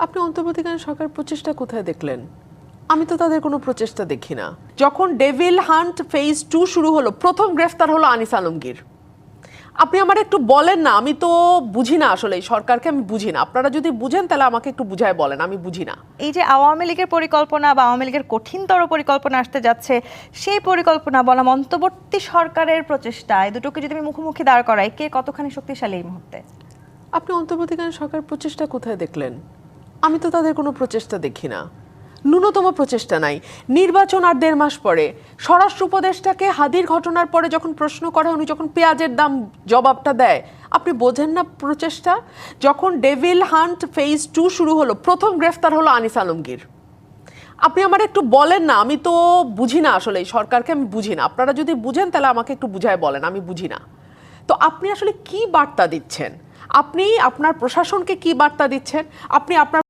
আপনি অন্তর্বর্তীকালীন সরকার প্রচেষ্টা কোথায় দেখলেন? আমি তো তাদের কোনো প্রচেষ্টা দেখি না। যখন ডেভিল হান্ট ফেজ 2 শুরু হলো, প্রথম গ্রেফতার হলো আনিস আলমগীর। আপনি আমার একটু বলেন না, আমি তো বুঝি না আসলে এই সরকারকে, আমি বুঝি না। আপনারা যদি বুঝেন তাহলে আমাকে একটু বুঝায় বলেন, আমি বুঝি না। এই যে আওয়ামী লীগের পরিকল্পনা বা আওয়ামী লীগের কঠিনতর পরিকল্পনা আসতে যাচ্ছে, সেই পরিকল্পনা বনাম অন্তর্বর্তী সরকারের প্রচেষ্টা, এই দুটোকে যদি আমি মুখোমুখি দাঁড় করাই, কে কতখানি শক্তিশালী এই মুহূর্তে? আপনি অন্তর্বর্তীকালীন সরকার প্রচেষ্টা কোথায় দেখলেন? আমি তো তাদের কোনো প্রচেষ্টা দেখি না, ন্যূনতম প্রচেষ্টা নাই। নির্বাচন আর 1.5 মাস পরে স্বরাষ্ট্র উপদেষ্টাকে হাদির ঘটনার পরে যখন প্রশ্ন করে, উনি যখন পেঁয়াজের দাম জবাবটা দেয়, আপনি বোঝেন না প্রচেষ্টা? যখন ডেভিল হান্ট ফেজ 2 শুরু হলো, প্রথম গ্রেফতার হলো আনিস আলমগীর। আপনি আমার একটু বলেন না, আমি তো বুঝি না আসলে এই সরকারকে, আমি বুঝি না। আপনারা যদি বুঝেন তাহলে আমাকে একটু বুঝায় বলেন, আমি বুঝি না। তো আপনি আসলে কি বার্তা দিচ্ছেন? আপনি আপনার প্রশাসনকে কি বার্তা দিচ্ছেন? আপনি আপনার